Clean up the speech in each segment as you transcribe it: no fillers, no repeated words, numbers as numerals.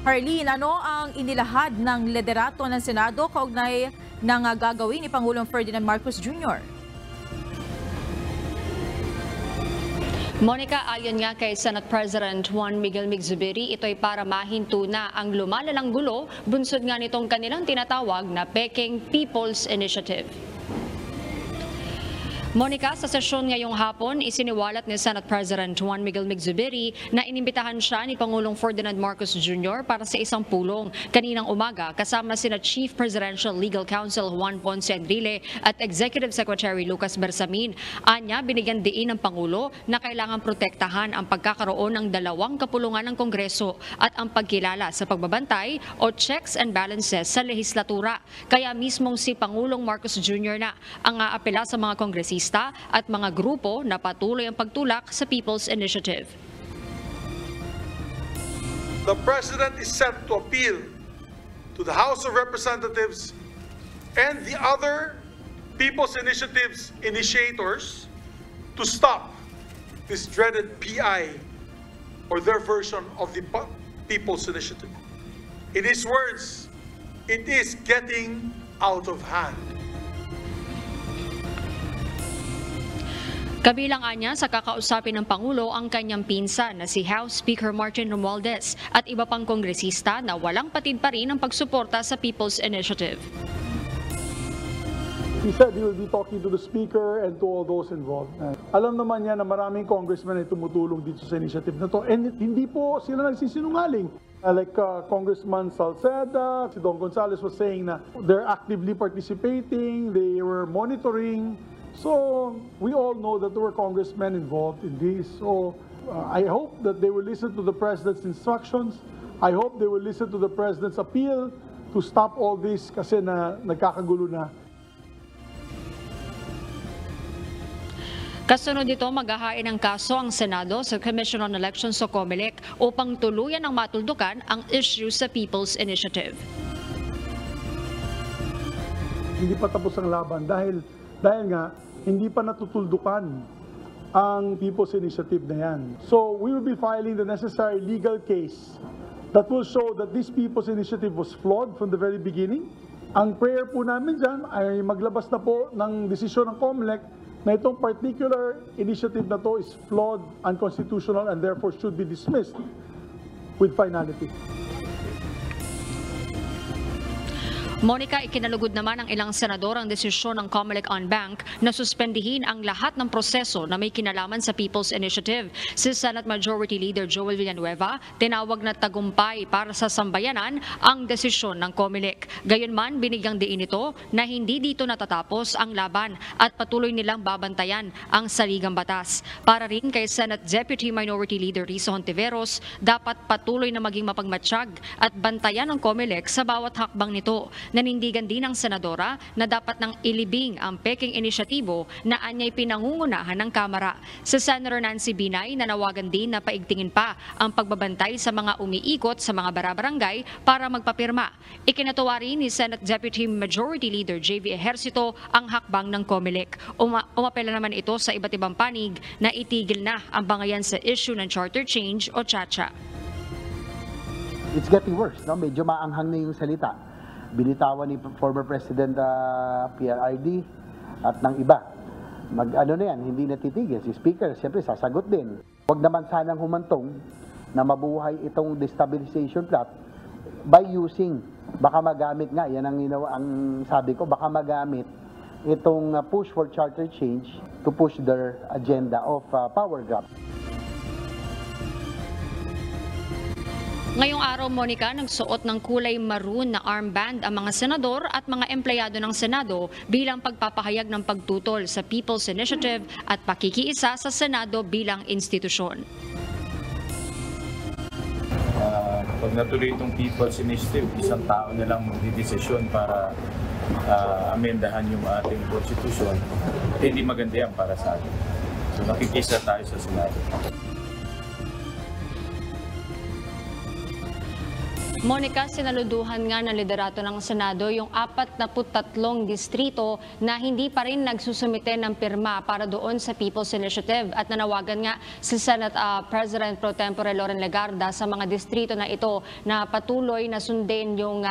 Harleen, ano ang inilahad ng liderato ng Senado kaugnay ng gagawin ni Pangulong Ferdinand Marcos Jr.? Monica, ayon nga kay Senate President Juan Miguel Migzubiri, ito ay para mahinto na ang lumalalang gulo, bunsod nga nitong kanilang tinatawag na Peking People's Initiative. Monica, sa sesyon ngayong hapon, isiniwalat ni Senate President Juan Miguel Migzubiri na inimbitahan siya ni Pangulong Ferdinand Marcos Jr. para sa isang pulong kaninang umaga kasama sina Chief Presidential Legal Counsel Juan Ponce Enrile at Executive Secretary Lucas Bersamin. Anya, binigyan diin ng Pangulo na kailangan protektahan ang pagkakaroon ng dalawang kapulungan ng Kongreso at ang pagkilala sa pagbabantay o checks and balances sa lehislatura. Kaya mismong si Pangulong Marcos Jr. na ang aapela sa mga kongresista at mga grupo na patuloy ang pagtulak sa People's Initiative. The President is set to appeal to the House of Representatives and the other People's Initiatives initiators to stop this dreaded PI or their version of the People's Initiative. In his words, it is getting out of hand. Kabilang anya sa kakausapin ng Pangulo ang kanyang pinsan na si House Speaker Martin Romualdez at iba pang kongresista na walang patid pa rin ang pagsuporta sa People's Initiative. He said he will be talking to the Speaker and to all those involved. Alam naman niya na maraming congressmen ay tumutulong dito sa initiative na to. And hindi po sila nagsisinungaling. Like Congressman Salceda, si Don Gonzales was saying na they're actively participating, they were monitoring. So we all know that there were congressmen involved in this. So I hope that they will listen to the President's instructions. I hope they will listen to the President's appeal to stop all this kasi nagkakagulo na. Kasunod dito, maghahain ng kaso ang Senado sa Commission on Elections o COMELEC upang tuluyan ng matuldukan ang issue sa People's Initiative. Hindi pa tapos ang laban dahil nga hindi pa natutuldukan ang People's Initiative na yan. So we will be filing the necessary legal case that will show that this People's Initiative was flawed from the very beginning. Ang prayer po namin dyan ay maglabas na po ng desisyon ng COMELEC na itong particular initiative na to is flawed, unconstitutional, and therefore should be dismissed with finality. Monica, ikinalugod naman ng ilang senador ang desisyon ng COMELEC on Bank na suspendihin ang lahat ng proseso na may kinalaman sa People's Initiative. Si Senate Majority Leader Joel Villanueva tinawag na tagumpay para sa sambayanan ang desisyon ng COMELEC. Gayunman, binigyang diin ito na hindi dito natatapos ang laban at patuloy nilang babantayan ang saligang batas. Para rin kay Senate Deputy Minority Leader Risa Hontiveros, dapat patuloy na maging mapagmatsyag at bantayan ng COMELEC sa bawat hakbang nito. Nanindigan din ng senadora na dapat nang ilibing ang Peking Inisyatibo na anyay pinangungunahan ng Kamara. Sa Senator Nancy Binay, nanawagan din na paigtingin pa ang pagbabantay sa mga umiikot sa mga barabarangay para magpapirma. Ikinatuwa rin ni Senate Deputy Majority Leader J.V. Ejercito ang hakbang ng COMELEC. Umapela naman ito sa iba't ibang panig na itigil na ang bangayan sa issue ng charter change o CHACHA. It's getting worse, no? Medyo maanghang na yung salita. Binitawan ni former President PRRD at ng iba. Ano na yan, hindi natitigil. Si Speaker, siyempre sasagot din. Huwag naman sanang humantong na mabuhay itong destabilization plot by using, baka magamit nga, yan ang sabi ko, baka magamit itong push for charter change to push their agenda of power grab. Ngayong araw, Monica, nagsuot ng kulay maroon na armband ang mga senador at mga empleyado ng Senado bilang pagpapahayag ng pagtutol sa People's Initiative at pakikiisa sa Senado bilang institusyon. Pag natuloy itong People's Initiative, isang tao na lang magdidesisyon para amendahan yung ating konstitusyon, hindi maganda yan para sa atin. So nakikisa tayo sa Senado. Monica, sinaluduhan nga ng liderato ng Senado yung 43 distrito na hindi pa rin nagsusumite ng pirma para doon sa People's Initiative at nanawagan nga si Senate President Pro Tempore Loren Legarda sa mga distrito na ito na patuloy na sundin yung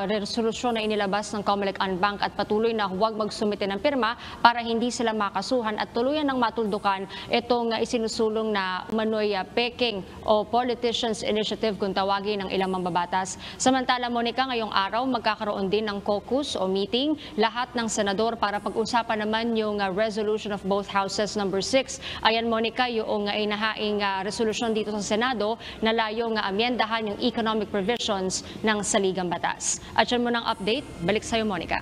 resolusyon na inilabas ng Comelec on Bank at patuloy na huwag magsumite ng pirma para hindi sila makasuhan at tuluyan ng matuldukan itong isinusulong na umano'y peking o Politicians Initiative kung tawagin ng ilang mambabatas. Samantala, Monica, ngayong araw magkakaroon din ng caucus o meeting lahat ng senador para pag-usapan naman yung resolution of both houses number 6. Ayan, Monica, yung inahaing resolution dito sa Senado na layong amyendahan yung economic provisions ng saligang batas. At yan mo ng update. Balik sa'yo, Monica.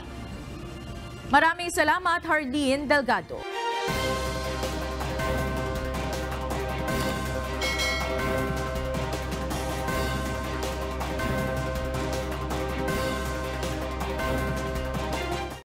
Maraming salamat, Hardin Delgado.